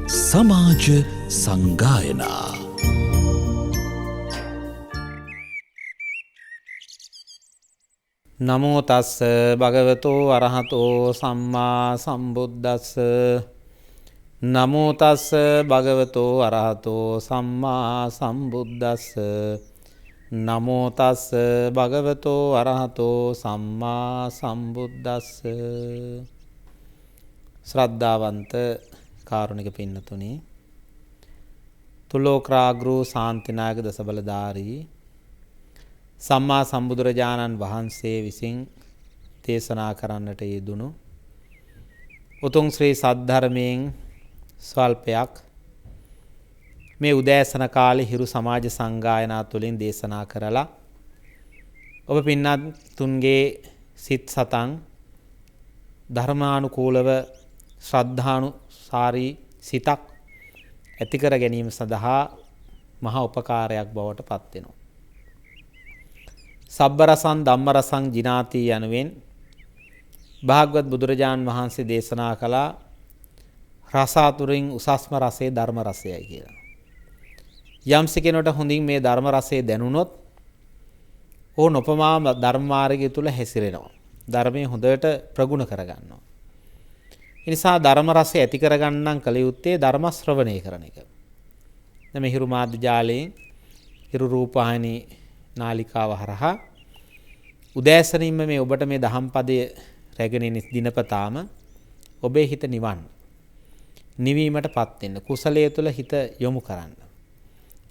සමාජ සංගායනා නමෝ තස්ස භගවතෝ අරහතෝ සම්මා සම්බුද්දස්ස නමෝ තස්ස භගවතෝ අරහතෝ සම්මා සම්බුද්දස්ස නමෝ තස්ස භගවතෝ අරහතෝ සම්මා සම්බුද්දස්ස. ශ්‍රද්ධාවන්ත කාරුණික පින්නතුනි, තුලෝක්‍රාග්‍රෝ ශාන්තිනායක දසබලධාරී සම්මා සම්බුදුරජාණන් වහන්සේ විසින් දේශනා කරන්නට යෙදුණු උතුම් ශ්‍රී සද්ධර්මයෙන් ස්වල්පයක් මේ උදෑසන කාලේ හිරු සමාජ සංගායනා තුළින් දේශනා කරලා ඔබ පින්නතුන්ගේ සිත් සතන් ධර්මානුකූලව ශ්‍රද්ධානුසාරී සිතක් ඇති කර ගැනීම සඳහා මහා උපකාරයක් බවට පත් වෙනවා. සබ්බරසං ධම්මරසං ජිනාති යනුවෙන් භාගවත් බුදුරජාණන් වහන්සේ දේශනා කළා රස අතුරින් උසස්ම රසය ධර්ම රසයයි කියලා. යම්ස කෙනෙකුට හොඳින් මේ ධර්ම රසය දැනුනොත් ඕන උපමාම ධර්ම මාර්ගය තුල හැසිරෙනවා. ධර්මයේ හොඳට ප්‍රගුණ කරගන්නවා. ඒ නිසා ධර්ම රසය ඇති කරගන්නම් කල යුත්තේ ධර්ම ශ්‍රවණය කරන එක. දැන් මේ හිරු මාධ්‍ය ජාලයෙන් හිරු රූපවාහිනී නාලිකාව හරහා උදෑසනින්ම මේ ඔබට මේ දහම් පදය රැගෙන දිනපතාම ඔබේ හිත නිවීමටපත් වෙන්න, කුසලයේ තුල හිත යොමු කරන්න.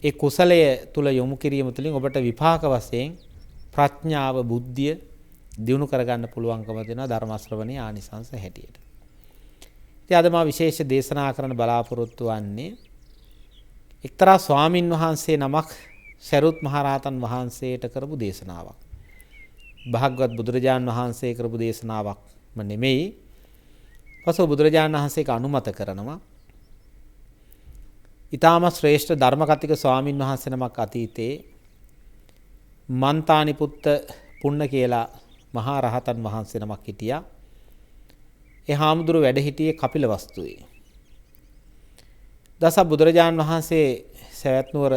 ඒ කුසලය තුල යොමු කිරීම තුළින් ඔබට විපාක වශයෙන් ප්‍රඥාව, බුද්ධිය දියුණු කරගන්න පුළුවන්කම දෙනවා ධර්ම ශ්‍රවණයේ ආනිසංස හැටියට. ඉතින් අද මා විශේෂ දේශනා කරන්න බලාපොරොත්තු වෙන්නේ එක්තරා ස්වාමින් වහන්සේ නමක් සරුත් මහරහතන් වහන්සේට කරපු දේශනාවක්. භාගවත් බුදුරජාණන් වහන්සේ කරපු දේශනාවක්ම නෙමෙයි. පසු බුදුරජාණන් වහන්සේක අනුමත කරනවා. ඊටාම ශ්‍රේෂ්ඨ ධර්ම කතික ස්වාමින් වහන්සේ නමක් අතීතේ මන්තානිපුත්ත පුන්න කියලා මහා රහතන් වහන්සේ නමක් හිටියා. ඒ හාමුදුරු වැඩ හිටියේ කපිලවස්තුවේ. දස බුදුරජාණන් වහන්සේ සවැත් නුවර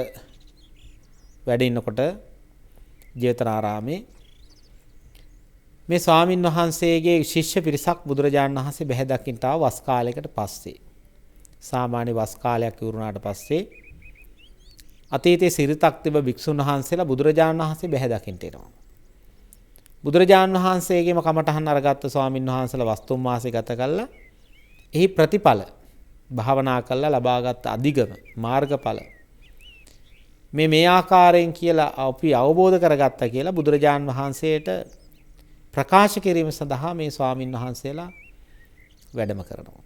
වැඩ ඉන්නකොට ජේතවනාරාමේ මේ ස්වාමින් වහන්සේගේ ශිෂ්‍ය පිරිසක් බුදුරජාණන් වහන්සේ බැහැ දකින්නට ආව වස් කාලයකට පස්සේ. සාමාන්‍ය වස් කාලයක් ඉවරුණාට පස්සේ අතීතයේ සිරිතක් තිබ භික්ෂුන් වහන්සේලා බුදුරජාණන් වහන්සේ බැහැ දකින්නට එනවා. බුදුරජාණන් වහන්සේගේම කමටහන් අරගත්ත ස්වාමින් වහන්සේලා වස්තුම් මාසේ ගත කළා. එහි ප්‍රතිඵල භාවනා කළා ලබාගත් අධිගම මාර්ගඵල මේ ආකාරයෙන් කියලා අපි අවබෝධ කරගත්තා කියලා බුදුරජාණන් වහන්සේට ප්‍රකාශ කිරීම සඳහා මේ ස්වාමින් වහන්සේලා වැඩම කරනවා.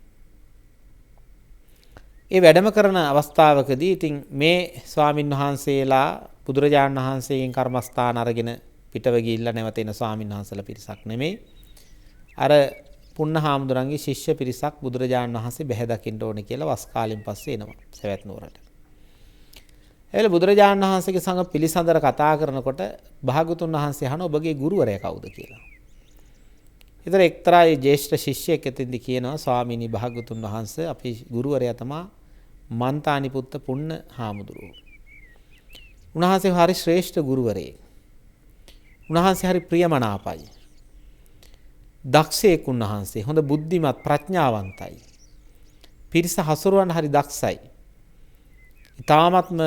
ඒ වැඩම කරන අවස්ථාවකදී ඉතින් මේ ස්වාමින් වහන්සේලා බුදුරජාණන් වහන්සේගෙන් කර්මස්ථාන අරගෙන පිටව ගිහිල්ලා නැවතෙන ස්වාමින් වහන්සේලා පිරිසක් නෙමෙයි. අර පුන්න හාමුදුරන්ගේ ශිෂ්‍ය පිරිසක් බුදුරජාණන් වහන්සේ බැහැ දකින්න ඕනේ කියලා වස් කාලෙන් පස්සේ එනවා සවැත් නුවරට. එළ බුදුරජාණන් වහන්සේගේ සංඝ පිළිසඳර කතා කරනකොට භාගතුන් වහන්සේ අහන ඔබගේ ගුරුවරයා කවුද කියලා. ඊතර එක්තරා ජේෂ්ඨ ශිෂ්‍යයෙක් එතෙන්දි කියනවා ස්වාමීනි භාගතුන් වහන්සේ අපේ ගුරුවරයා තමයි මන්තානිපුත්ත පුන්න හාමුදුරුවෝ. උන්වහන්සේ හරි ශ්‍රේෂ්ඨ ගුරුවරයෙක්. උන්වහන්සේ හරි ප්‍රියමනාපයි. දක්ෂයෙක් උන්වහන්සේ, හොඳ බුද්ධිමත් ප්‍රඥාවන්තයි. පිරිස හසුරවන්න හරි දක්ෂයි. ඊ타ත්ම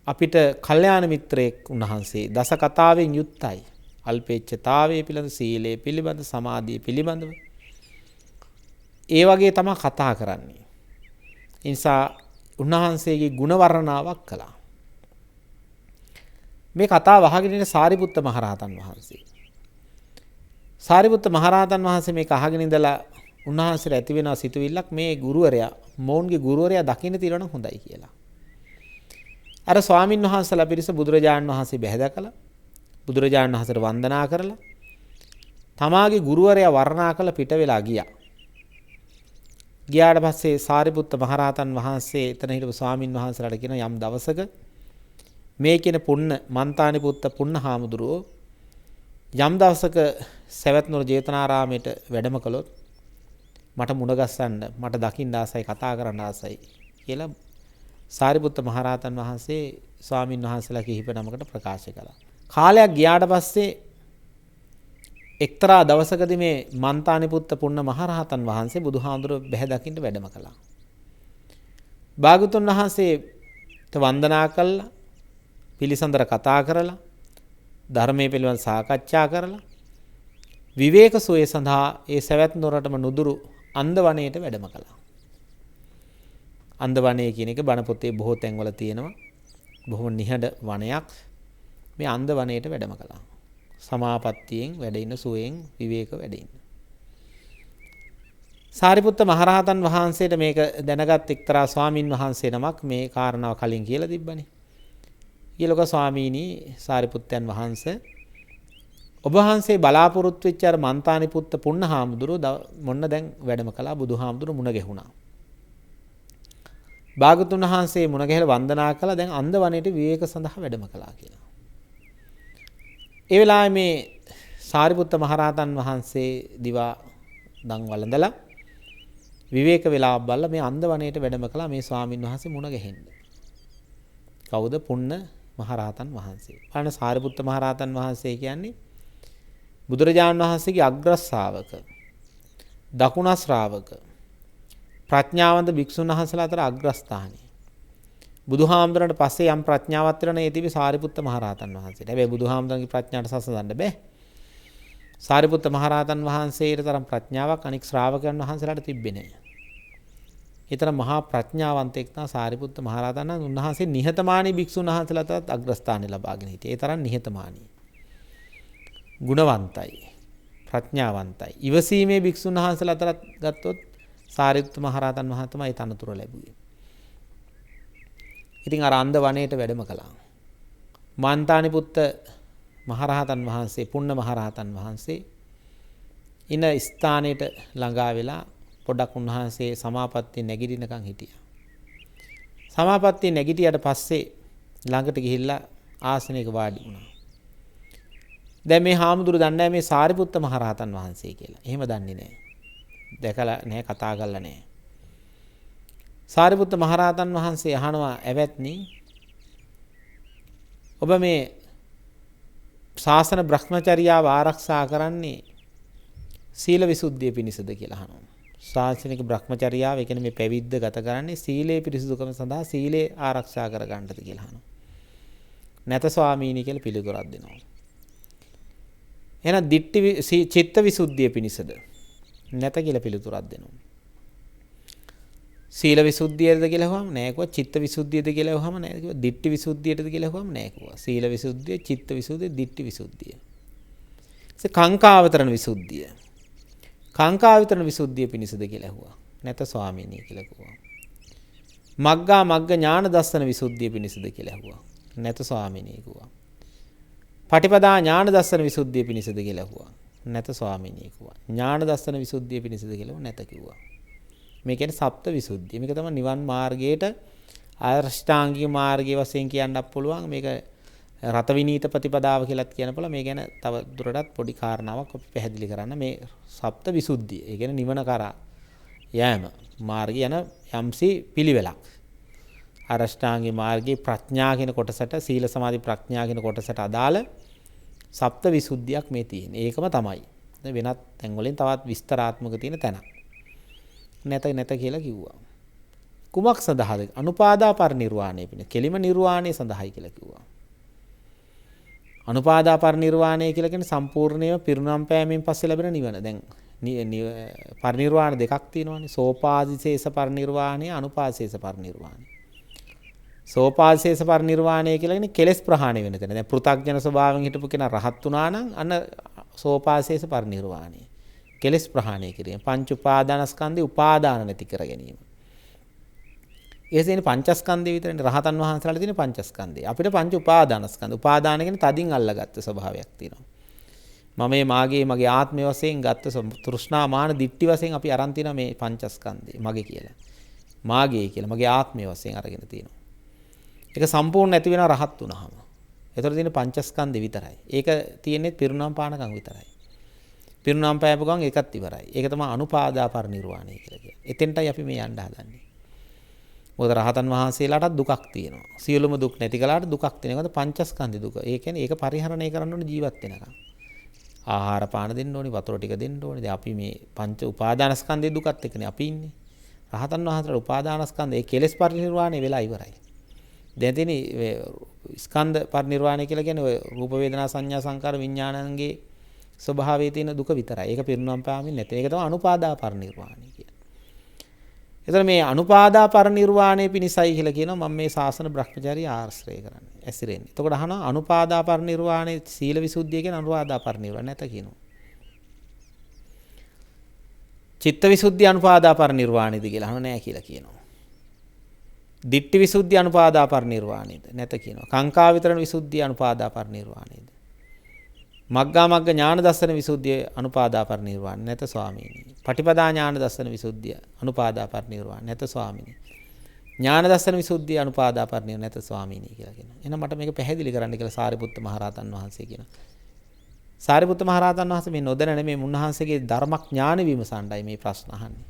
අපිට කල්යාණ මිත්‍රයෙක් උන්වහන්සේ දස කතාවෙන් යුක්තයි. අල්පේච්ඡතාවයේ පිළිබඳ, සීලයේ පිළිබඳ, සමාධියේ පිළිබඳව ඒ වගේ තමයි කතා කරන්නේ. ඒ නිසා උන්වහන්සේගේ ගුණ වර්ණනාවක් කළා. මේ කතාව අහගෙන ඉන්න සාරිපුත්ත මහරහතන් වහන්සේ. සාරිපුත්ත මහරහතන් වහන්සේ මේක අහගෙන ඉඳලා උන්වහන්සේට ඇති වෙන සිතුවිල්ලක් මේ ගුරුවරයා, මොවුන්ගේ ගුරුවරයා දකින්න තිරණ හොඳයි කියලා. අර ස්වාමින් වහන්සේලා පිරිස බුදුරජාණන් වහන්සේ බැහැ දැකලා බුදුරජාණන් වහන්සේට වන්දනා කරලා තමාගේ ගුරුවරයා වර්ණනා කළ පිට වෙලා ගියා. ගියාට පස්සේ සාරිපුත්ත මහරහතන් වහන්සේ එතන හිටපු ස්වාමින් වහන්සේලාට කියන යම් දවසක මේ කියන පුන්න මන්තානිපුත්ත පුන්න හාමුදුරුවෝ යම් දවසක සවැත් නුවර ජේතවනාරාමයට වැඩම කළොත් මට මුණ ගස්සන්න, මට දකින්න ආසයි, කතා කරන්න ආසයි කියලා සාරිපුත්ත මහරහතන් වහන්සේ ස්වාමින් වහන්සේලා කිහිප නමකට ප්‍රකාශ කළා. කාලයක් ගියාට පස්සේ එක්තරා දවසකදී මේ මන්තානිපුත්ත පුන්න මහරහතන් වහන්සේ බුදුහාඳුර බැහැ දකින්න වැඩම කළා. භාගතුන් වහන්සේට වන්දනා කළා, පිළිසඳර කතා කරලා, ධර්මයේ පිළිබඳ සාකච්ඡා කරලා, විවේක සෝය සඳහා ඒ සවැත් නුවරටම නුදුරු අන්දවණේට වැඩම කළා. අන්දවණේ කියන එක බණ පොතේ බොහෝ තැන්වල තියෙනවා. බොහොම නිහඬ වනයක්. මේ අන්දවණේට වැඩම කළා. සමාපත්තියෙන් වැඩ ඉන්න, සුවයෙන් විවේක වැඩ ඉන්න. සාරිපුත්ත මහරහතන් වහන්සේට මේක දැනගත් එක්තරා ස්වාමින් වහන්සේ නමක් මේ කාරණාව කලින් කියලා තිබ්බනේ. ඊළඟ ස්වාමීනි සාරිපුත්තයන් වහන්සේ, ඔබ වහන්සේ බලාපොරොත්තු වෙච්ච අර මන්තානිපුත්ත පුන්න හාමුදුරුවෝ මොන්න දැන් වැඩම කළා, බුදුහාමුදුරුවෝ මුණ ගැහුණා. භාගතුන් වහන්සේ මුණ ගැහලා වන්දනා කළා, දැන් අන්දවණේට විවේක සඳහා වැඩම කළා කියලා. ඒ වෙලාවේ මේ සාරිපුත්ත මහරහතන් වහන්සේ දිවා දන් වළඳලා විවේක වෙලාවක් බලලා මේ අන්දවණේට වැඩම කළා මේ ස්වාමින් වහන්සේ මුණ ගැහෙන්න. කවුද? පුන්න මහරහතන් වහන්සේ. බලන්න සාරිපුත්ත මහරහතන් වහන්සේ කියන්නේ බුදුරජාණන් වහන්සේගේ අග්‍ර ශ්‍රාවක, දකුණ ශ්‍රාවක, ප්‍රඥාවන්ත භික්ෂුන් වහන්සේලා අතර අග්‍රස්ථානයි. බුදුහාමුදුරන්ට පස්සේ යම් ප්‍රඥාවක් වෙන ඒ තිබි සාරිපුත්ත මහරහතන් වහන්සේට. හැබැයි බුදුහාමුදුරන්ගේ ප්‍රඥාට සසඳන්න බෑ. සාරිපුත්ත මහරහතන් වහන්සේට තරම් ප්‍රඥාවක් අනික් ශ්‍රාවකයන් වහන්සේලාට තිබෙන්නේ නැහැ. ඊතර මහා ප්‍රඥාවන්තෙක් තමයි සාරිපුත්ත මහරහතන් වහන්සේ. උන්වහන්සේ නිහතමානී භික්ෂුන් වහන්සේලාට අග්‍රස්ථානය ලබාගෙන හිටියේ. ඒ තරම් නිහතමානී, ගුණවන්තයි, ප්‍රඥාවන්තයි. ඉවසීමේ භික්ෂුන් වහන්සේලා අතරත් ගත්තොත් සාරිපුත්ත මහරහතන් වහන්සේ තමයි තනතුර ලැබුවේ. ඉතින් අර අන්ද වනයේට වැඩම කළා. මන්තානිපුත්ත මහරහතන් වහන්සේ, පුන්න මහරහතන් වහන්සේ ඉන ස්ථානයට ළඟා වෙලා පොඩක් උන්වහන්සේ සමාපත්තිය නැගිටිනකන් හිටියා. සමාපත්තිය නැගිටියට පස්සේ ළඟට ගිහිල්ලා ආසනයක වාඩි වුණා. දැන් මේ හාමුදුරු දන්නේ නැහැ මේ සාරිපුත්ත මහරහතන් වහන්සේ කියලා. එහෙම දන්නේ නැහැ. දැකලා නැහැ, කතා කරලා නැහැ. සාරිපුත්ත මහරහතන් වහන්සේ අහනවා, "ඇවැත්නි, ඔබ මේ ශාසන බ්‍රහ්මචර්යාව ආරක්ෂා කරන්නේ සීල විසුද්ධිය පිණිසද?" කියලා අහනවා. ශාසනික බ්‍රහ්මචර්යාව, ඒ කියන්නේ මේ පැවිද්ද ගත කරන්නේ සීලේ පිරිසුදුකම සඳහා, සීලේ ආරක්ෂා කර ගන්නද කියලා අහනවා. "නැත ස්වාමීනි" කියලා පිළිතුරක් දෙනවා. එහෙනම් චිත්ත විසුද්ධිය පිණිසද? "නැත" කියලා පිළිතුරක් දෙනවා. සීල විසුද්ධියද කියලා අහුවම නෑ කිව්වා. චිත්ත විසුද්ධියද කියලා අහුවම නෑ කිව්වා. දිට්ඨි විසුද්ධියද කියලා අහුවම නෑ කිව්වා. සීල විසුද්ධිය, චිත්ත විසුද්ධිය, දිට්ඨි විසුද්ධිය. කාංකාවතරණ විසුද්ධිය. කාංකාවතරණ විසුද්ධිය පිණිසද කියලා අහුවා. නැත ස්වාමීනි කියලා කිව්වා. මග්ගා මග්ග ඥාන දර්ශන විසුද්ධිය පිණිසද කියලා අහුවා. නැත ස්වාමීනි කිව්වා. පටිපදා ඥාන දර්ශන විසුද්ධිය පිණිසද කියලා අහුවා. නැත ස්වාමීනි කිව්වා. ඥාන දර්ශන විසුද්ධිය පිණිසද කියලා නැත කිව්වා. මේ කියන්නේ සප්ත විසුද්ධිය. මේක තමයි නිවන් මාර්ගයට අෂ්ටාංගික මාර්ගයේ වශයෙන් කියන්නත් පුළුවන්. මේක රත විනීත ප්‍රතිපදාව කියලාත් කියන්න පුළුවන්. මේ ගැන තව දුරටත් පොඩි කාරණාවක් අපි පැහැදිලි කරන්න. මේ සප්ත විසුද්ධිය. ඒ කියන්නේ නිවන කරා යෑම මාර්ගය යන යම්සි පිළිවෙලක්. අෂ්ටාංගික මාර්ගයේ ප්‍රඥා කියන කොටසට, සීල සමාධි ප්‍රඥා කියන කොටසට අදාළ සප්ත විසුද්ධියක් මේ තියෙන්නේ. ඒකම තමයි. වෙනත් තැන් වලින් තවත් විස්තරාත්මක තියෙන තැනක්. නැත කියලා කිව්වා. කුමක් සඳහාද? අනුපාදා පරිනිර්වාණය පිණිස. කෙලිම නිර්වාණය සඳහායි කියලා කිව්වා. අනුපාදා පරිනිර්වාණය කියලා කියන්නේ සම්පූර්ණයෙන්ම පිරුණම් පෑමෙන් පස්සේ ලැබෙන නිවන. දැන් පරිනිර්වාණ දෙකක් තියෙනවානේ. සෝපාදිශේෂ පරිනිර්වාණය, අනුපාදිශේෂ පරිනිර්වාණය. සෝපාදිශේෂ පරිනිර්වාණය කියලා කියන්නේ කෙලෙස් ප්‍රහාණය වෙන තැන. දැන් පෘථග්ජන ස්වභාවයෙන් හිටපු කෙනා රහත් වුණා නම් අන්න සෝපාදිශේෂ පරිනිර්වාණය. කෙලෙස් ප්‍රහාණය කිරීම. පංච උපාදානස්කන්ධේ උපාදාන නැති කර ගැනීම. ඒ කියන්නේ පංචස්කන්ධය විතරනේ. රහතන් වහන්සේලාට තියෙන පංචස්කන්ධය. අපිට පංච උපාදානස්කන්ධ. උපාදාන කියන්නේ තදින් අල්ලගත්ත ස්වභාවයක් තියෙනවා. මම මාගේ මගේ ආත්මය වශයෙන් ගත්ත තෘෂ්ණා මාන දිට්ඨි වශයෙන් අපි අරන් තියෙන මේ පංචස්කන්ධය මගේ කියලා. මාගේ කියලා මගේ ආත්මය වශයෙන් අරගෙන තියෙනවා. ඒක සම්පූර්ණ නැති වෙනවා රහත් වුණාම. ඒතර තියෙන පංචස්කන්ධය විතරයි. ඒක තියෙන්නේ පිරුණම් පානකම් විතරයි. පිරුණම් පෑපු ගමන් ඒකත් ඉවරයි. ඒක තමයි අනුපාදා පරිනිර්වාණය කියලා කියන්නේ. එතෙන්ටයි අපි මේ යන්න හදන්නේ. මොකද රහතන් වහන්සේලාටත් දුකක් තියෙනවා. සියලුම දුක් නැති කලාට දුකක් තියෙනවා. ඒකද පංචස්කන්ධ දුක. ඒ කියන්නේ ඒක පරිහරණය කරන්න ඕනේ ජීවත් වෙනකම්. ආහාර පාන දෙන්න ඕනේ, වතුර ටික දෙන්න ඕනේ. දැන් අපි මේ පංච උපාදානස්කන්ධයේ දුකත් එක්කනේ අපි ඉන්නේ. රහතන් වහන්සේලා උපාදානස්කන්ධ ඒ කෙලෙස් පරිනිර්වාණය වෙලා ඉවරයි. දැන් තියෙන්නේ ස්කන්ධ පරිනිර්වාණය කියලා කියන්නේ ඔය රූප වේදනා සංඥා සංකාර විඥානන්ගේ ස්වභාවයේ තියෙන දුක විතරයි. ඒක පිරුණම් පෑමෙන් නැති. ඒක තමයි අනුපාදා පරිනිර්වාණය කියන්නේ. එතන මේ අනුපාදා පරිනිර්වාණය පිණිසයි කියලා කියනවා මම මේ ශාසන බ්‍රහ්මචාරී ආශ්‍රය කරන්නේ. ඇසිරෙන්නේ. එතකොට අහනවා අනුපාදා පරිනිර්වාණය සීල විසුද්ධිය කියන අනුපාදා පරිනිර්වාණය නැත කියනවා. චිත්ත විසුද්ධිය අනුපාදා පරිනිර්වාණයද කියලා අහනවා නෑ කියලා කියනවා. දිට්ඨි විසුද්ධිය අනුපාදා පරිනිර්වාණයද නැත කියනවා. කාංකා විතරණ විසුද්ධිය අනුපාදා පරිනිර්වාණයද. මග්ගා මග්ග ඥාන දර්ශන විසුද්ධිය අනුපාදා පරිනිර්වාණය නැත ස්වාමීනි. පටිපදා ඥාන දර්ශන විසුද්ධිය අනුපාදා පරිනිර්වාණය නැත ස්වාමීනි. ඥාන දර්ශන විසුද්ධිය අනුපාදා පරිනිර්වාණය නැත ස්වාමීනි කියලා කියනවා. එහෙනම් මට මේක පැහැදිලි කරන්න කියලා සාරිපුත්ත මහරහතන් වහන්සේ කියනවා. සාරිපුත්ත මහරහතන් වහන්සේ මේ නොදැන නෙමෙයි මුන්වහන්සේගේ ධර්මඥාන විමසණ්ඩයි මේ ප්‍රශ්න අහන්නේ.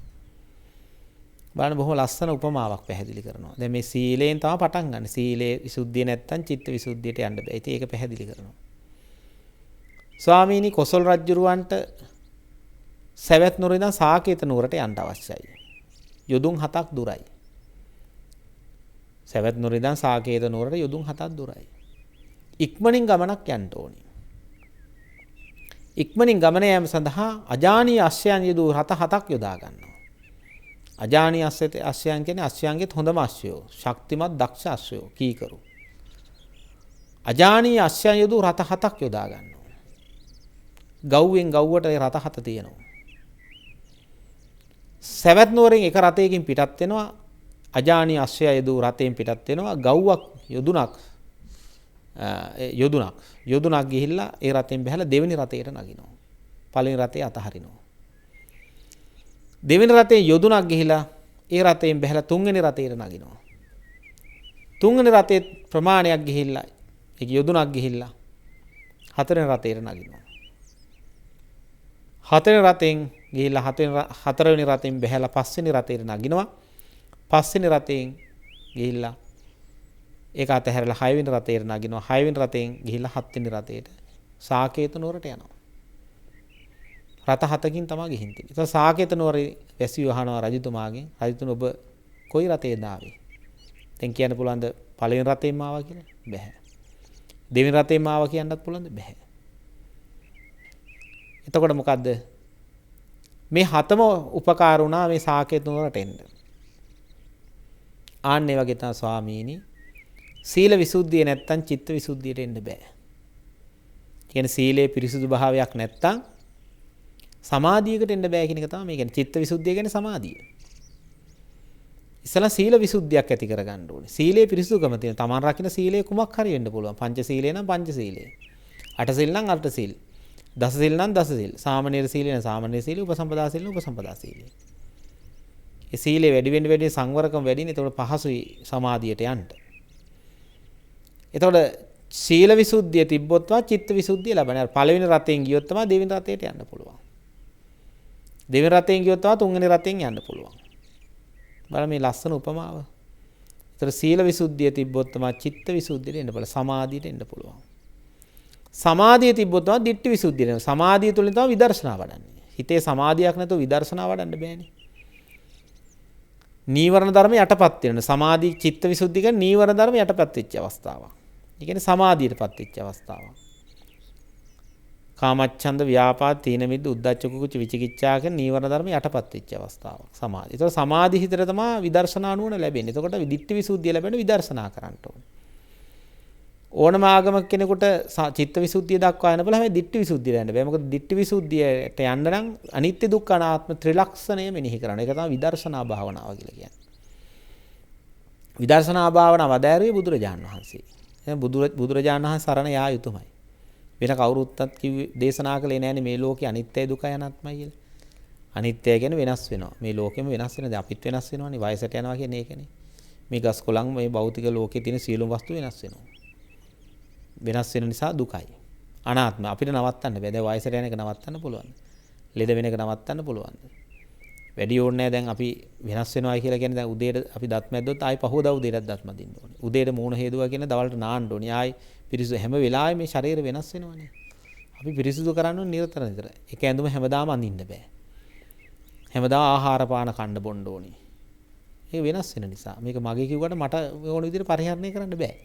බලන්න බොහොම ලස්සන උපමාවක් පැහැදිලි කරනවා. දැන් මේ සීලයෙන් තමයි පටන් ගන්න. සීලේ විසුද්ධිය නැත්තම් චිත්ත විසුද්ධියට යන්න බෑ. ඉතින් ඒක පැහැදිලි කරනවා. ස්වාමීනි කොසල් රජුරවන්ට සවැත් නුවර ඉඳන් සාකේත නුවරට යන්න අවශ්‍යයි. යොදුන් 7ක් දුරයි. සවැත් නුවර ඉඳන් සාකේත නුවරට යොදුන් 7ක් දුරයි. ඉක්මනින් ගමනක් යන්න ඕනේ. ඉක්මනින් ගමන යාම සඳහා අජානීය අශ්වයන් යොදූ රථ 7ක් යොදා ගන්නවා. අජානීය අශ්වයන් කියන්නේ අශ්වයන්ගේ හොඳම අශ්වයෝ, ශක්තිමත් දක්ෂ අශ්වයෝ කීකරු. අජානීය අශ්වයන් යොදූ රථ 7ක් යොදා ගන්නවා. ගව්වෙන් ගව්වට ඒ රථ 7 තියෙනවා. සවැත් නුවරින් එක රථයකින් පිටත් වෙනවා. අජානීය අශ්වය යොදූ රථයෙන් පිටත් වෙනවා. ගව්වක් යොදුනක් ගිහිල්ලා ඒ රථයෙන් බහැලා දෙවෙනි රථයට නගිනවා. පළවෙනි රථය අතහරිනවා. දෙවෙනි රථයෙන් යොදුනක් ගිහිලා ඒ රථයෙන් බහැලා තුන්වෙනි රථයට නගිනවා. තුන්වෙනි රථයේ ප්‍රමාණයක් ගිහිල්ලා ඒක යොදුනක් ගිහිල්ලා හතරවෙනි රථයට නගිනවා. හතරවෙනි රථයෙන් ගිහිල්ලා හතරවෙනි රථයෙන් බහැලා පස්වෙනි රථයට නගිනවා. පස්වෙනි රථයෙන් ගිහිල්ලා ඒක අතහැරලා හයවෙනි රථයට නගිනවා. හයවෙනි රථයෙන් ගිහිල්ලා හත්වෙනි රථයට සාකේත නුවරට යනවා. රථ 7කින් තමයි ගිහින් තියෙන්නේ. ඒක සාකේත නුවරේ වැසියෝ අහනවා රජතුමාගෙන්. රජතුමා ඔබ කොයි රථේද ආවේ? දැන් කියන්න පුළුවන්ද පළවෙනි රථයෙන්ම ආවා කියලා? බැහැ. දෙවෙනි රථයෙන්ම ආවා කියන්නත් පුළුවන්ද? බැහැ. එතකොට මොකද්ද? මේ හතම උපකාර වුණා මේ සාකේත නුවරට එන්න. ආන්නේ වගේ තමයි ස්වාමීනි සීල විසුද්ධිය නැත්තම් චිත්ත විසුද්ධියට එන්න බෑ. කියන්නේ සීලේ පිරිසුදු භාවයක් නැත්තම් සමාධියකට එන්න බෑ කියන එක තමයි මේ කියන්නේ. චිත්ත විසුද්ධිය කියන්නේ සමාධිය. ඉස්සලා සීල විසුද්ධියක් ඇති කරගන්න ඕනේ. සීලේ පිරිසුදුකම තියෙන. තමන් රකින්න සීලේ කුමක් හරි වෙන්න පුළුවන්. පංච සීලේ නම් පංච සීලේ. අට සීල් නම් අට සීල්. දස සීල් නම් දස සීල්. සාමනීර සීලේ නම් සාමනීර සීලේ. උපසම්පදා සීලේ නම් උපසම්පදා සීලේ. ඒ සීලේ වැඩි වෙන්න වැඩි සංවරකම වැඩිනේ. ඒතකොට පහසුයි සමාධියට යන්න. එතකොට සීල විසුද්ධිය තිබ්බොත් වා චිත්ත විසුද්ධිය ලැබෙනවා. පළවෙනි රතෙන් ගියොත් තමයි දෙවෙනි රතේට යන්න පුළුවන්. දෙවෙනි රතෙන් ගියොත් තමයි තුන්වෙනි රතෙන් යන්න පුළුවන්. බලන්න මේ ලස්සන උපමාව. ඒතර සීල විසුද්ධිය තිබ්බොත් තමයි චිත්ත විසුද්ධියට එන්න පුළුවන්. සමාධියට එන්න පුළුවන්. සමාධිය තිබ්බොත් තමයි දිට්ඨි විසුද්ධියට එන්න. සමාධිය තුලින් තමයි විදර්ශනා වඩන්නේ. හිතේ සමාධියක් නැතුව විදර්ශනා වඩන්න බෑනේ. නීවරණ ධර්ම යටපත් වෙන සමාධි චිත්ත විසුද්ධිය කියන්නේ නීවරණ ධර්ම යටපත් වෙච්ච අවස්ථාවක්. ඒ කියන්නේ සමාධියටපත් වෙච්ච අවස්ථාවක්. කාමච්ඡන්ද ව්‍යාපාද තීන මිද්ද උද්ධච්ච කුච්ච විචිකිච්ඡා කියන නීවරණ ධර්ම යටපත් වෙච්ච අවස්ථාවක් සමාධිය. ඒතකොට සමාධි හිතට තමයි විදර්ශනා නුවණ ලැබෙන්නේ. එතකොට දිට්ඨි විසුද්ධිය ලැබෙන විදර්ශනා කරන්න ඕනේ. ඕනම ආගමක කෙනෙකුට චිත්ත විසුද්ධිය දක්වා යන්න බෑ. හැබැයි දිට්ඨි විසුද්ධිය යන්න බෑ. මොකද දිට්ඨි විසුද්ධියට යන්න නම් අනිත්‍ය දුක්ඛ අනාත්ම ත්‍රිලක්ෂණය මෙනෙහි කරන්න. ඒක තමයි විදර්ශනා භාවනාව කියලා කියන්නේ. විදර්ශනා භාවනාව වදාරුවේ බුදුරජාණන් වහන්සේ. එහෙනම් බුදුරජාණන් වහන්සේ සරණ යා යුතුමයි. වෙන කවුරුත්වත් කිව්වේ දේශනා කළේ නෑනේ මේ ලෝකේ අනිත්‍යයි දුකයි අනාත්මයි කියලා. අනිත්‍ය කියන්නේ වෙනස් වෙනවා. මේ ලෝකෙම වෙනස් වෙනවා. දැන් අපිත් වෙනස් වෙනවානේ. වයසට යනවා කියන්නේ ඒකනේ. මේ ගස් කොළන් මේ භෞතික ලෝකේ තියෙන සියලුම වස්තු වෙනස් වෙනවා. වෙනස් වෙන නිසා දුකයි. අනාත්ම අපිට නවත්තන්න බෑ. දැන් වයසට යන එක නවත්තන්න පුළුවන්. ලෙඩ වෙන එක නවත්තන්න පුළුවන්ද? වැඩි ඕනේ නැහැ. දැන් අපි වෙනස් වෙනවා කියලා කියන්නේ දැන් උදේට අපි දත් මැද්දොත් ආයි පහුවදා උදේටත් දත් මදින්න ඕනේ. උදේට මූණ හේදුවා කියන දවල්ට නාන්න ඕනේ. ආයි පිරිසිදු හැම වෙලාවෙම මේ ශරීරය වෙනස් වෙනවනේ. අපි පිරිසිදු කරන්න ඕනේ නිරතර නිතර. ඒක ඇඳුම හැමදාම අඳින්න බෑ. හැමදාම ආහාර පාන කන්න බොන්න ඕනේ. ඒක වෙනස් වෙන නිසා. මේක මගේ කිව්වට මට ඕන විදිහට පරිහරණය කරන්න බෑ.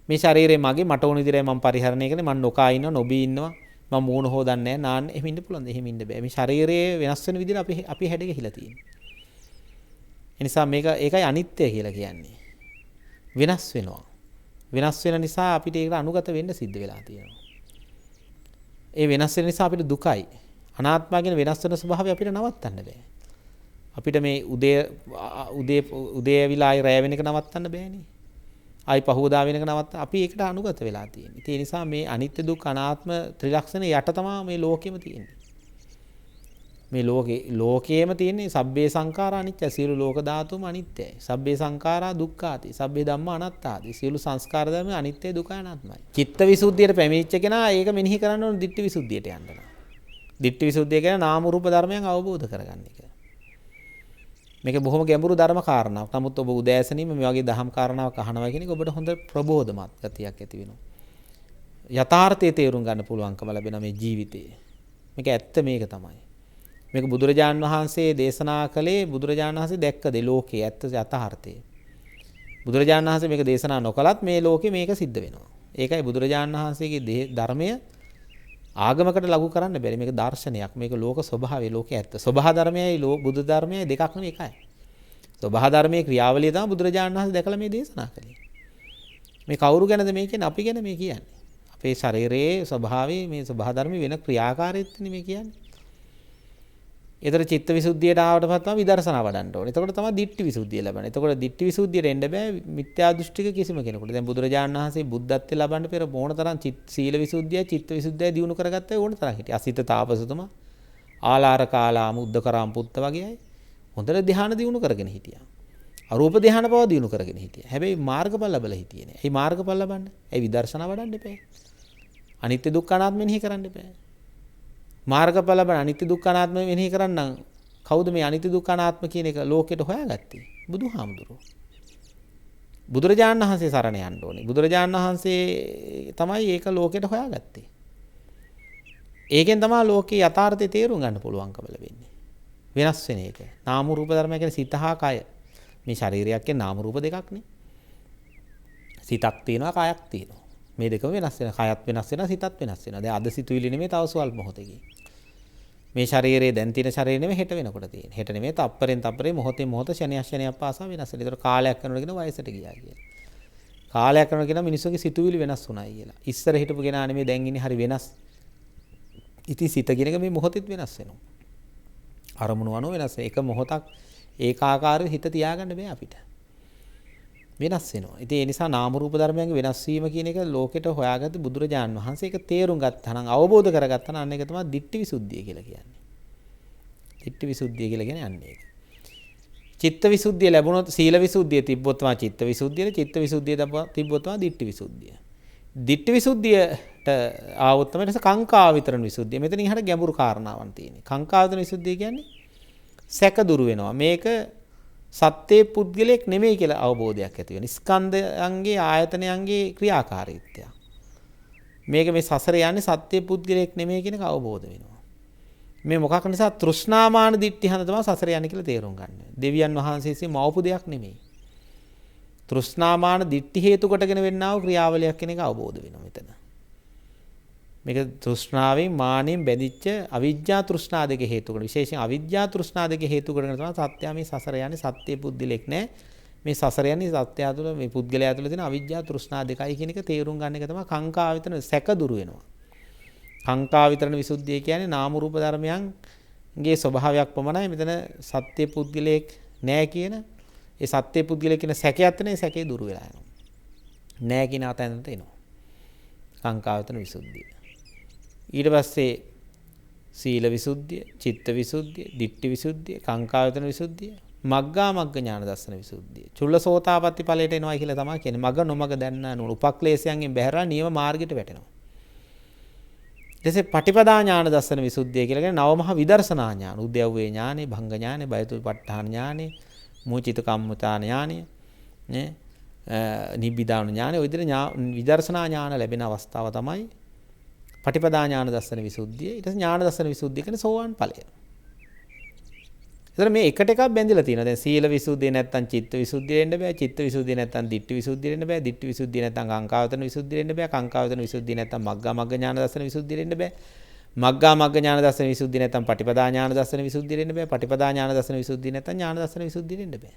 මේ ශරීරය මගේ මට ඕන විදිහට මම පරිහරණය කරන්නේ. මම නොකා ඉන්නවා, නොබී ඉන්නවා. මම මූණ හොදන්නේ නැහැ, නාන්න එහෙම ඉන්න පුළුවන්ද? එහෙම ඉන්න බෑ. මේ ශරීරයේ වෙනස් වෙන විදිහට අපි හැඩ ගහලා තියෙනවා. ඒ නිසා ඒකයි අනිත්‍ය කියලා කියන්නේ. වෙනස් වෙනවා. වෙනස් වෙන නිසා අපිට ඒකට අනුගත වෙන්න සිද්ධ වෙලා තියෙනවා. ඒ වෙනස් වෙන නිසා අපිට දුකයි. අනාත්මා කියන වෙනස් වෙන ස්වභාවය අපිට නවත්තන්න බෑ. අපිට මේ උදේ ඇවිලා ආයි රැ වෙන එක නවත්තන්න බෑනේ. ආයි පහුවදා වෙන එක නවත්තන්න අපි ඒකට අනුගත වෙලා තියෙන්නේ. ඒ නිසා මේ අනිත්‍ය දුක් අනාත්ම ත්‍රිලක්ෂණ යට තමයි මේ ලෝකෙම තියෙන්නේ. මේ ලෝකයේම තියෙන්නේ සබ්බේ සංඛාරා අනිත්‍ය. සියලු ලෝක ධාතුම අනිත්‍යයි. සබ්බේ සංඛාරා දුක්ඛාති. සබ්බේ ධම්මා අනාත්තාති. සියලු සංස්කාර ධර්ම අනිත්‍යයි, දුකයි, අනාත්මයි. චිත්ත විසුද්ධියට පැමිණිච්ච කෙනා ඒක මෙනෙහි කරන්න ඕන ditthi විසුද්ධියට යන්න. ditthi විසුද්ධිය කියන්නේ නාම රූප ධර්මයන් අවබෝධ කරගන්න එක. මේක බොහොම ගැඹුරු ධර්ම කාරණාවක්. නමුත් ඔබ උදෑසනීම මේ වගේ දහම් කාරණාවක් අහනවා කියන එක ඔබට හොඳ ප්‍රබෝධමත් ගතියක් ඇති වෙනවා. යථාර්ථයේ තේරුම් ගන්න පුළුවන්කම ලැබෙන මේ ජීවිතේ. මේක ඇත්ත මේක තමයි. මේක බුදුරජාණන් වහන්සේ දේශනා කළේ බුදුරජාණන් වහන්සේ දැක්ක දේ ලෝකේ ඇත්ත යථාර්ථය. බුදුරජාණන් වහන්සේ මේක දේශනා නොකලත් මේ ලෝකේ මේක සිද්ධ වෙනවා. ඒකයි බුදුරජාණන් වහන්සේගේ ධර්මය ආගමකට ලඝු කරන්න බැරි. මේක දර්ශනයක්. මේක ලෝක ස්වභාවය, ලෝකයේ ඇත්ත. ස්වභාව ධර්මයයි බුදු ධර්මයයි දෙකක් නෙවෙයි එකයි. ස්වභාව ධර්මයේ ක්‍රියාවලිය තමයි බුදුරජාණන් වහන්සේ දැකලා මේ දේශනා කළේ. මේ කවුරු ගැනද මේ කියන්නේ? අපි ගැන මේ කියන්නේ. අපේ ශරීරයේ ස්වභාවය මේ ස්වභාව ධර්මයේ වෙන ක්‍රියාකාරීත්වනේ මේ කියන්නේ. ඒතර චිත්ත විසුද්ධියට ආවට පස්සේ තමයි විදර්ශනා වඩන්න ඕනේ. එතකොට තමයි ditthi විසුද්ධිය ලැබෙන්නේ. එතකොට ditthi විසුද්ධියට එන්න බෑ මිත්‍යා දෘෂ්ටික කිසිම කෙනෙකුට. දැන් බුදුරජාණන් වහන්සේ බුද්ධත්වයට ලබන්න පෙර ඕන තරම් සීල විසුද්ධිය, චිත්ත විසුද්ධිය දිනු කරගත්තා ඕන තරම් හිටියා. අසිත තාපසතුමා, ආලාර කාලාම, උද්දකරාම පුත්ත වගේ අය හොඳට ධ්‍යාන දිනු කරගෙන හිටියා. අරූප ධ්‍යාන බව දිනු කරගෙන හිටියා. හැබැයි මාර්ගඵල ලැබලා හිටියේ නෑ. ඒ මාර්ගඵල ලබන්න. ඒ විදර්ශනා වඩන්න එපා. අනිත්‍ය දුක්ඛ අනාත්ම මෙනෙහි කරන්න එපා. මාර්ගඵල ලබන අනිත්‍ය දුක්ඛ අනාත්ම මෙනෙහි කරන්නම් කවුද මේ අනිත්‍ය දුක්ඛ අනාත්ම කියන එක ලෝකෙට හොයාගත්තේ? බුදුහාමුදුරුවෝ. බුදුරජාණන් වහන්සේ සරණ යන්න ඕනේ. බුදුරජාණන් වහන්සේ තමයි ඒක ලෝකෙට හොයාගත්තේ. ඒකෙන් තමයි ලෝකේ යථාර්ථය තේරුම් ගන්න පුළුවන්කම ලැබෙන්නේ. වෙනස් වෙන එක. නාම රූප ධර්ම කියන්නේ සිත හා කය. මේ ශරීරයක් කියන්නේ නාම රූප දෙකක් නේ. සිතක් තියෙනවා, කයක් තියෙනවා. මේ දෙකම වෙනස් වෙනවා. කයත් වෙනස් වෙනවා, සිතත් වෙනස් වෙනවා. දැන් අද සිතුවිලි නෙමෙයි, තව සුවල් මොහොතකින්. මේ ශරීරයේ දැන් තියෙන ශරීරය නෙමෙයි හෙට වෙනකොට තියෙන. හෙට නෙමෙයි තප්පරෙන් තප්පරේ මොහොතෙන් මොහොත ෂණයක් පාසා වෙනස් වෙනවා. ඒතර කාලයක් යනකොට කියන වයසට ගියා කියලා. කාලයක් යනකොට කියන මිනිස්සුගේ සිතුවිලි වෙනස් වුණායි කියලා. ඉස්සර හිටපු කෙනා නෙමෙයි දැන් ඉන්නේ හරි වෙනස්. ඉතින් සිත කියන එක මේ මොහොතෙත් වෙනස් වෙනවා. අරමුණු අනුව වෙනස් වෙනවා. එක මොහොතක් ඒකාකාරව හිත තියාගන්න බෑ අපිට. වෙනස් වෙනවා. ඉතින් ඒ නිසා නාම රූප ධර්මයන්ගේ වෙනස් වීම කියන එක ලෝකෙට හොයාගත්ත බුදුරජාණන් වහන්සේ ඒක තේරුම් ගත්තා නම් අවබෝධ කරගත්තා නම් අන්න ඒක තමයි ditthi විසුද්ධිය කියලා කියන්නේ. ditthi විසුද්ධිය කියලා කියන්නේ අන්න ඒක. චිත්ත විසුද්ධිය ලැබුණොත් සීල විසුද්ධිය තිබ්බොත් තමයි චිත්ත විසුද්ධිය, චිත්ත විසුද්ධිය තිබ්බොත් තමයි ditthi විසුද්ධිය. ditthi විසුද්ධියට ආවොත් තමයි කාංකා විතරණ විසුද්ධිය. මෙතන ඉහට ගැඹුරු කාරණාවක් තියෙනවා. කාංකා විතරණ විසුද්ධිය කියන්නේ සැක දුරු වෙනවා. මේක සත්‍යයේ පුද්ගලයක් නෙමෙයි කියලා අවබෝධයක් ඇති වෙන. ස්කන්ධයන්ගේ ආයතනයන්ගේ ක්‍රියාකාරීත්වය. මේක මේ සසර යන්නේ සත්‍යයේ පුද්ගලයක් නෙමෙයි කියන එක අවබෝධ වෙනවා. මේ මොකක් නිසා තෘෂ්ණාමාන දිට්ඨි හඳ තමයි සසර යන්නේ කියලා තේරුම් ගන්න. දෙවියන් වහන්සේසේ මවපු දෙයක් නෙමෙයි. තෘෂ්ණාමාන දිට්ඨි හේතු කොටගෙන වෙන්නා වූ ක්‍රියාවලියක් කියන එක අවබෝධ වෙනවා මෙතන. මේක තෘෂ්ණාවෙන් මානෙන් බැඳිච්ච අවිජ්ජා තෘෂ්ණා දෙක හේතු කරගෙන විශේෂයෙන් අවිජ්ජා තෘෂ්ණා දෙක හේතු කරගෙන තමයි සත්‍යය මේ සසර යන්නේ. සත්‍ය පුද්ගලෙක් නෑ. මේ සසර යන්නේ සත්‍යය තුළ මේ පුද්ගලයා තුළ තියෙන අවිජ්ජා තෘෂ්ණා දෙකයි කියන එක තේරුම් ගන්න එක තමයි කාංකා විතරන සැක දුරු වෙනවා. කාංකා විතරන විසුද්ධිය කියන්නේ නාම රූප ධර්මයන්ගේ ස්වභාවයක් පමණයි. මෙතන සත්‍ය පුද්ගලෙක් නෑ කියන ඒ සත්‍ය පුද්ගලෙක් කියන සැකයත් නේ සැකේ දුරු වෙලා යනවා. නෑ කියන අතැනට එනවා. කාංකා විතරන විසුද්ධිය. ඊට පස්සේ සීල විසුද්ධිය, චිත්ත විසුද්ධිය, ditthi විසුද්ධිය, කාංකායතන විසුද්ධිය, මග්ගා මග්ග ඥාන දර්ශන විසුද්ධිය. චුල්ලසෝතාපට්ටි ඵලයට එනවා කියලා තමයි කියන්නේ. මග නොමග දැන්න නුන උපක්ලේශයන්ගෙන් බැහැරලා නියම මාර්ගයට වැටෙනවා. ඊටසේ පටිපදා ඥාන දර්ශන විසුද්ධිය කියලා කියන්නේ නව මහ විදර්ශනා ඥාන. උද්‍යව්වේ ඥානෙ, භංග ඥානෙ, බයතුප්පඨාන ඥානෙ, මූචිත කම්මතා ඥානෙ, නේ නිබ්බිදාන ඥානෙ. ඔය විදිහට විදර්ශනා ඥාන ලැබෙන අවස්ථාව තමයි පටිපදා ඥාන දර්ශන විසුද්ධිය. ඊට පස්සේ ඥාන දර්ශන විසුද්ධිය කියන්නේ සෝවාන් ඵලය. ඒතර මේ එකට එකක් බැඳිලා තියෙනවා. දැන් සීල විසුද්ධිය නැත්තම් චිත්ත විසුද්ධිය එන්න බෑ. චිත්ත විසුද්ධිය නැත්තම් ditthi විසුද්ධිය එන්න බෑ. ditthi විසුද්ධිය නැත්තම් කාංකාවතන විසුද්ධිය එන්න බෑ. කාංකාවතන විසුද්ධිය නැත්තම් මග්ගා මග්ග ඥාන දර්ශන විසුද්ධිය එන්න බෑ. මග්ගා මග්ග ඥාන දර්ශන විසුද්ධිය නැත්තම් පටිපදා ඥාන දර්ශන විසුද්ධිය එන්න බෑ. පටිපදා ඥාන දර්ශන විසුද්ධිය නැත්තම් ඥාන දර්ශන විසුද්ධිය එන්න බෑ.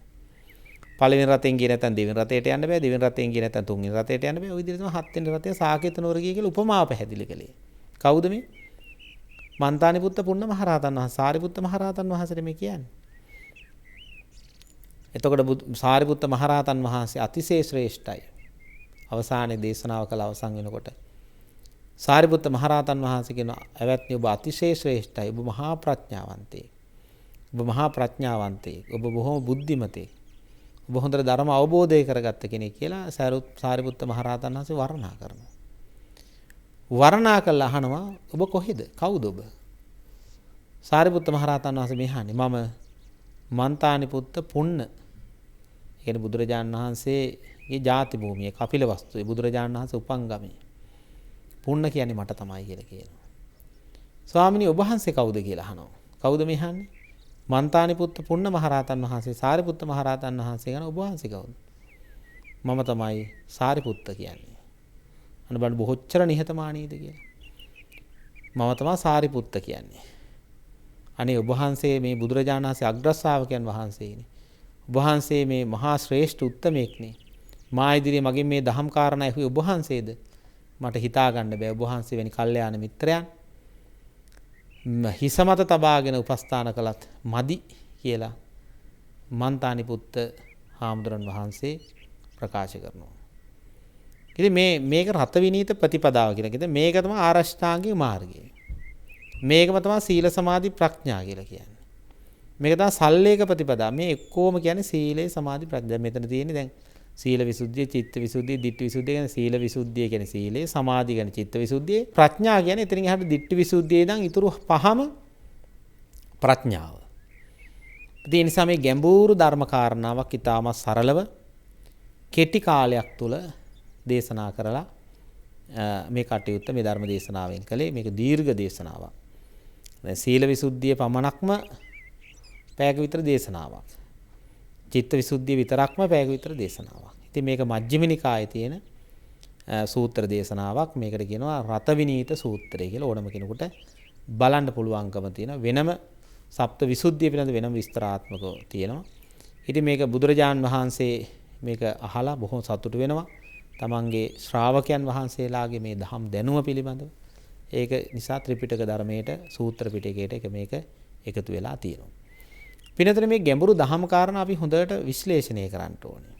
පළවෙනි රතෙන් ගියේ නැත්තම් දෙවෙනි රතේට යන්න බෑ. දෙවෙනි රතෙන් ගියේ නැත්තම් තුන්වෙනි රතේට යන්න බෑ. ওই විදිහට තමයි හත්වෙනි රතේ සාකේත නුවර ගිය කියලා උපමාව පැහැදිලි කළේ. කවුද මේ? මන්තානිපුත්ත පුන්න මහරහතන් වහන්සේ. සාරිපුත්ත මහරහතන් වහන්සේට මේ කියන්නේ. එතකොට සාරිපුත්ත මහරහතන් වහන්සේ අතිශය ශ්‍රේෂ්ඨයි. අවසානයේ දේශනාව කළ අවසන් වෙනකොට සාරිපුත්ත මහරහතන් වහන්සේ කියන "ඇවැත්නි ඔබ අතිශය ශ්‍රේෂ්ඨයි. ඔබ මහා ප්‍රඥාවන්තයෙක්. ඔබ මහා ප්‍රඥාවන්තයෙක්. ඔබ බොහොම බුද්ධිමතෙක්. ඔබ හොඳට ධර්ම අවබෝධය කරගත්ත කෙනෙක්" කියලා සාරිපුත්ත මහරහතන් වහන්සේ වර්ණනා කරනවා. වර්ණනා කළා අහනවා "ඔබ කොහෙද? කවුද ඔබ?" සාරිපුත්ත මහරහතන් වහන්සේ මෙහානේ "මම මන්තානිපුත්ත පුන්න." ඒ කියන්නේ බුදුරජාණන් වහන්සේගේ ජාති භූමියේ කපිලවස්තුවේ බුදුරජාණන් වහන්සේ උපංගමේ. පුන්න කියන්නේ මට තමයි කියලා කියනවා. ස්වාමිනී ඔබ වහන්සේ කවුද කියලා අහනවා. කවුද මෙහානේ? මන්තානිපුත්ත පුන්න මහරහතන් වහන්සේ. සාරිපුත්ත මහරහතන් වහන්සේ කියන "ඔබ වහන්සේ කවුද?" "මම තමයි සාරිපුත්ත කියන්නේ." අන්න බලන්න බොහොච්චර නිහතමානීද කියලා. "මම තමයි සාරිපුත්ත කියන්නේ." අනේ ඔබ වහන්සේ මේ බුදුරජාණන් වහන්සේ අග්‍ර ශ්‍රාවකයන් වහන්සේනේ. ඔබ වහන්සේ මේ මහා ශ්‍රේෂ්ඨ උත්තමයෙක්නේ. මා ඉදිරියේ මගෙන් මේ දහම් කාරණා ඇහුවේ ඔබ වහන්සේද? මට හිතා ගන්න බෑ ඔබ වහන්සේ වැනි කල්යාණ මිත්‍රයන් හිස මත තබාගෙන උපස්ථාන කළත් මදි කියලා මන්තානිපුත්ත හාමුදුරන් වහන්සේ ප්‍රකාශ කරනවා. ඉතින් මේක රත විනීත ප්‍රතිපදාව කියලා කියද මේක තමයි ආරෂ්ඨාංගික මාර්ගය. මේකම තමයි සීල සමාධි ප්‍රඥා කියලා කියන්නේ. මේක තමයි සල්ලේක ප්‍රතිපදා. මේ එක්කෝම කියන්නේ සීලේ සමාධි ප්‍රඥා. දැන් මෙතන තියෙන්නේ දැන් සීල විසුද්ධිය, චිත්ත විසුද්ධිය, ditthi විසුද්ධිය කියන්නේ සීල විසුද්ධිය කියන්නේ සීලේ, සමාධි කියන්නේ චිත්ත විසුද්ධිය, ප්‍රඥා කියන්නේ එතනින් එහාට ditthi විසුද්ධියේ ඉඳන් ඊතුරු පහම ප්‍රඥාව. ඒ නිසා මේ ගැඹුරු ධර්ම කාරණාවක් ඊටාම සරලව කෙටි කාලයක් තුල දේශනා කරලා මේ කටයුත්ත මේ ධර්ම දේශනාවෙන් කළේ. මේක දීර්ඝ දේශනාවක්. දැන් සීල විසුද්ධිය පමණක්ම පැයක විතර දේශනාවක්. චිත්ත විසුද්ධිය විතරක්ම පැයක විතර දේශනාවක්. ඉතින් මේක මජ්ක්‍ධිම නිකායේ තියෙන සූත්‍ර දේශනාවක්. මේකට කියනවා රත විනීත සූත්‍රය කියලා. ඕනම කෙනෙකුට බලන්න පුළුවන්කම තියෙන වෙනම සප්ත විසුද්ධිය පිළිබඳ වෙනම විස්තරාත්මකව තියෙනවා. ඉතින් මේක බුදුරජාන් වහන්සේ මේක අහලා බොහොම සතුටු වෙනවා. තමන්ගේ ශ්‍රාවකයන් වහන්සේලාගේ මේ දහම් දැනුම පිළිබඳව. ඒක නිසා ත්‍රිපිටක ධර්මයට සූත්‍ර පිටකයට එක මේක එකතු වෙලා තියෙනවා. පින්නතර මේ ගැඹුරු දහම් කාරණා අපි හොඳට විශ්ලේෂණය කරන්න ඕනේ.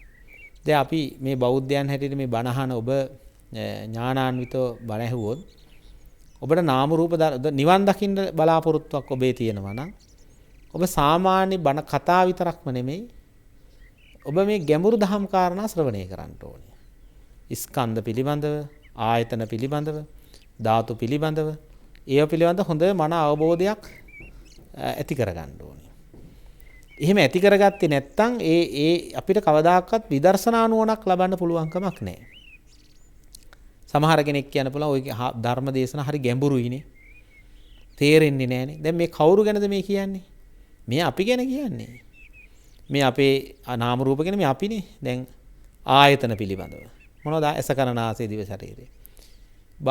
දැන් අපි මේ බෞද්ධයන් හැටියට මේ බණහන ඔබ ඥානාන්විතව බණ ඇහුවොත් ඔබට නාම රූප නිවන් දකින්න බලාපොරොත්තුවක් ඔබේ තියෙනවා නම් ඔබ සාමාන්‍ය බණ කතා විතරක්ම නෙමෙයි ඔබ මේ ගැඹුරු දහම් කාරණා ශ්‍රවණය කරන්න ඕනේ. ස්කන්ධ පිළිබඳව, ආයතන පිළිබඳව, ධාතු පිළිබඳව, ඒව පිළිබඳ හොඳ මන අවබෝධයක් ඇති කරගන්න ඕනේ. එහෙම ඇති කරගත්තේ නැත්නම් ඒ අපිට කවදාකවත් විදර්ශනා නුවණක් ලබන්න පුළුවන් කමක් නැහැ. සමහර කෙනෙක් කියන්න පුළුවන් ඔය ධර්ම දේශනා හරි ගැඹුරුයිනේ. තේරෙන්නේ නැහනේ. දැන් මේ කවුරු ගැනද මේ කියන්නේ? මේ අපි ගැන කියන්නේ. මේ අපේ නාම රූප ගැන මේ අපිනේ. දැන් ආයතන පිළිබඳව. මොනවද? ඇස කන නාසය දිව ශරීරය.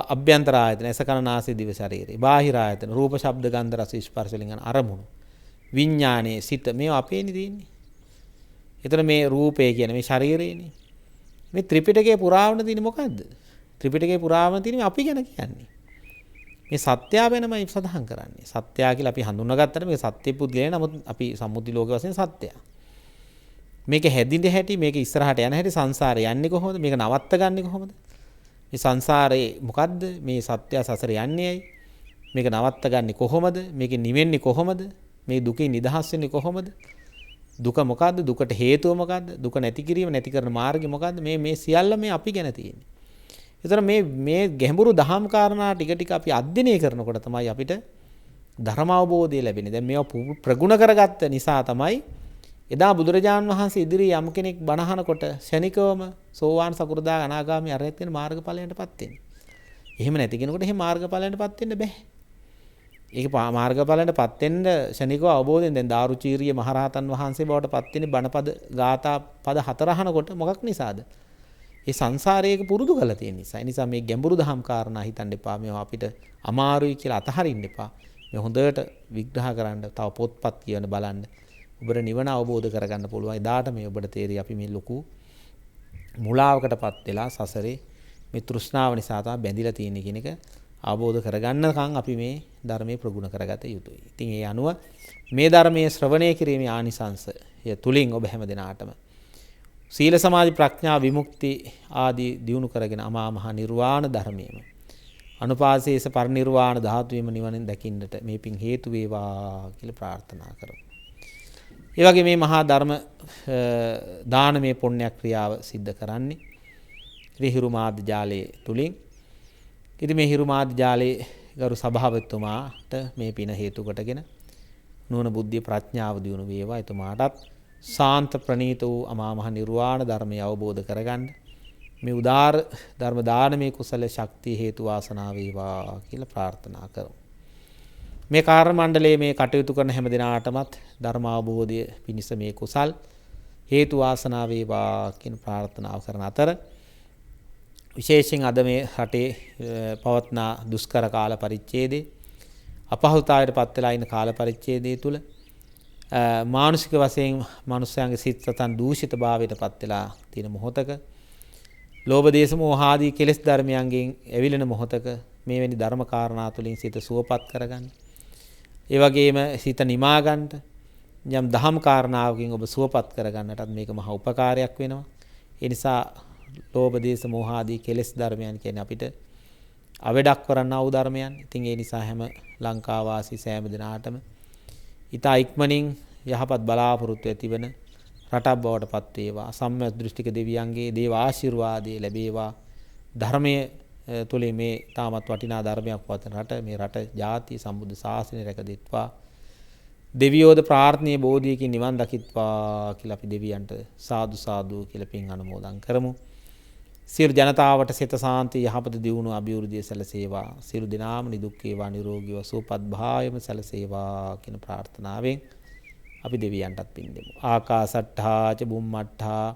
අභ්‍යන්තර ආයතන ඇස කන නාසය දිව ශරීරය. බාහිර ආයතන රූප ශබ්ද ගන්ධ රස ස්පර්ශ වලින් යන අරමුණු. විඥානයේ සිත මේවා අපේනේ තියෙන්නේ. එතන මේ රූපය කියන මේ ශරීරයනේ. මේ ත්‍රිපිටකයේ පුරාවන තියෙන්නේ මොකද්ද? ත්‍රිපිටකයේ පුරාවන තියෙන්නේ අපි ගැන කියන්නේ. මේ සත්‍යය වෙනමයි සඳහන් කරන්නේ. සත්‍යය කියලා අපි හඳුනාගත්තට මේක සත්‍ය පුද්ගලයා නමුත් අපි සම්මුති ලෝක වශයෙන් සත්‍යය. මේක හැදින්න හැටි මේක ඉස්සරහට යන හැටි සංසාරේ යන්නේ කොහොමද? මේක නවත්ත ගන්නෙ කොහොමද? මේ සංසාරේ මොකද්ද? මේ සත්‍ය සසර යන්නේ ඇයි? මේක නවත්ත ගන්නෙ කොහොමද? මේක නිවෙන්නේ කොහොමද? මේ දුකෙන් නිදහස් වෙන්නේ කොහොමද? දුක මොකද්ද? දුකට හේතුව මොකද්ද? දුක නැති කිරීම නැති කරන මාර්ගය මොකද්ද? මේ සියල්ල මේ අපි ගැන තියෙන්නේ. ඒතර මේ ගැඹුරු දහම් කාරණා ටික ටික අපි අධ්‍යයනය කරනකොට තමයි අපිට ධර්ම අවබෝධය ලැබෙන්නේ. දැන් මේවා ප්‍රගුණ කරගත්ත නිසා තමයි එදා බුදුරජාන් වහන්සේ ඉදිරියේ යම් කෙනෙක් බණ අහනකොට ශනිකවම සෝවාන් සකෘදා අනාගාමී අරහත් වෙන මාර්ගඵලයන්ටපත් වෙන්නේ. එහෙම නැති කෙනෙකුට එහෙම මාර්ගඵලයන්ටපත් වෙන්න බෑ. ඒක මාර්ගඵලයන්ටපත් වෙන්න ශනිකව අවබෝධයෙන් දැන් දාරුචීරිය මහරහතන් වහන්සේ බවට පත් වෙන්නේ බණපද ගාථා පද 4 අහනකොට මොකක් නිසාද? ඒ සංසාරයේක පුරුදු කරලා තියෙන නිසා. ඒ නිසා මේ ගැඹුරු දහම් කාරණා හිතන්න එපා. මේවා අපිට අමාරුයි කියලා අතහරින්න එපා. මේ හොඳට විග්‍රහ කරන්න, තව පොත්පත් කියවන බලන්න. ඔබට නිවන අවබෝධ කරගන්න පුළුවන්. එදාට මේ ඔබට තේරෙයි අපි මේ ලොකු මුලාවකටපත් වෙලා සසරේ මේ තෘෂ්ණාව නිසා තමයි බැඳිලා තියෙන්නේ කියන එක අවබෝධ කරගන්නකම් අපි මේ ධර්මයේ ප්‍රගුණ කරගත යුතුයි. ඉතින් ඒ අනුව මේ ධර්මයේ ශ්‍රවණය කිරීමේ ආනිසංශය තුලින් ඔබ හැම දිනාටම සීල සමාධි ප්‍රඥා විමුක්ති ආදී දියුණු කරගෙන අමා මහ නිර්වාණ ධර්මයේම අනුපාසේස පරිනිර්වාණ ධාතුවේම නිවනින් දකින්නට මේ පින් හේතු වේවා කියලා ප්‍රාර්ථනා කරමු. ඒ වගේ මේ මහා ධර්ම දානමය පුණ්‍ය ක්‍රියාව සිද්ධ කරන්නේ හිරු මාධ්‍ය ජාලයේ තුලින්. ඉතින් මේ හිරු මාධ්‍ය ජාලයේ ගරු සභාපතිතුමාට මේ පින හේතු කොටගෙන නුවණ බුද්ධිය ප්‍රඥාව දියුණු වේවා. එතුමාටත් සාන්ත ප්‍රණීත වූ අමා මහ නිර්වාණ ධර්මය අවබෝධ කරගන්න මේ උදාර ධර්ම දානමේ කුසල ශක්තිය හේතු වාසනා වේවා කියලා ප්‍රාර්ථනා කරමු. මේ කාර්ය මණ්ඩලයේ මේ කටයුතු කරන හැම දිනාටමත් ධර්ම අවබෝධය පිණිස මේ කුසල් හේතු වාසනා වේවා කියන ප්‍රාර්ථනාව කරන අතර විශේෂයෙන් අද මේ රටේ පවත්නා දුෂ්කර කාල පරිච්ඡේදයේ අපහසුතාවයට පත් වෙලා ඉන්න කාල පරිච්ඡේදය තුල මානසික වශයෙන් මනුස්සයන්ගේ සිත් සතන් දූෂිත භාවයට පත් වෙලා තියෙන මොහොතක ලෝභ දේශ මොහ ආදී කෙලෙස් ධර්මයන්ගෙන් ඇවිලෙන මොහොතක මේ වැනි ධර්ම කාරණා තුලින් සිත සුවපත් කරගන්න. ඒ වගේම සිත නිමා ගන්නට යම් දහම් කාරණාවකින් ඔබ සුවපත් කරගන්නටත් මේක මහා උපකාරයක් වෙනවා. ඒ නිසා ලෝභ දේශ මොහ ආදී කෙලෙස් ධර්මයන් කියන්නේ අපිට අවඩක් කරන්නා වූ ධර්මයන්. ඉතින් ඒ නිසා හැම ලංකා වාසී සෑම දිනාටම ඊතා ඉක්මනින් යහපත් බලාපොරොත්තු ඇතිවන රටක් බවට පත් වේවා. සම්‍යක් දෘෂ්ටික දෙවියන්ගේ දේව ආශිර්වාදයේ ලැබේවා. ධර්මයේ තුලින් මේ තාමත් වටිනා ධර්මයක් පවතින රට මේ රට ජාතිය සම්බුද්ධ ශාසනය රැකදෙත්වා. දෙවියෝද ප්‍රාර්ථනීය බෝධියකින් නිවන් දකිත්වා කියලා අපි දෙවියන්ට සාදු සාදු කියලා පින් අනුමෝදන් කරමු. සියලු ජනතාවට සිත සාන්ති යහපත දියුණුව අභිවෘද්ධිය සැලසේවා. සියලු දිනාම නිදුක් වේවා නිරෝගීව සුවපත් භාවයම සැලසේවා කියන ප්‍රාර්ථනාවෙන් අපි දෙවියන්ටත් පින් දෙමු. ආකාසට්ඨා ච බුම්මට්ඨා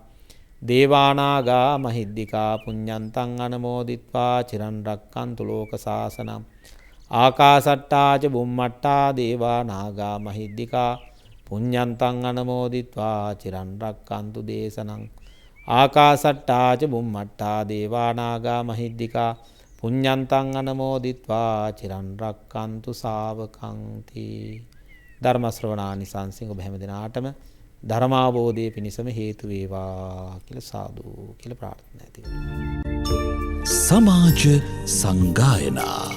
දේවානාගා මහිද්దికා පුඤ්ඤන්තං අනමෝදිත්වා චිරන් රක්칸තු ලෝක සාසනං. ආකාසට්ඨා ච බුම්මට්ඨා දේවානාගා මහිද්దికා පුඤ්ඤන්තං අනමෝදිත්වා චිරන් රක්칸තු දේශනං. ආකාසට්ඨා ච බුම්මට්ඨා දේවානාගා මහිද්దికා පුඤ්ඤන්තං අනමෝදිත්වා චිරන් රක්칸තු ශාවකං තී. ධර්ම ශ්‍රවණානිසංසෙන් ඔබ හැම දිනාටම ධර්මාවබෝධයේ පිණසම හේතු වේවා කියලා සාදු කියලා ප්‍රාර්ථනා ඇති. සමාජ සංගායනා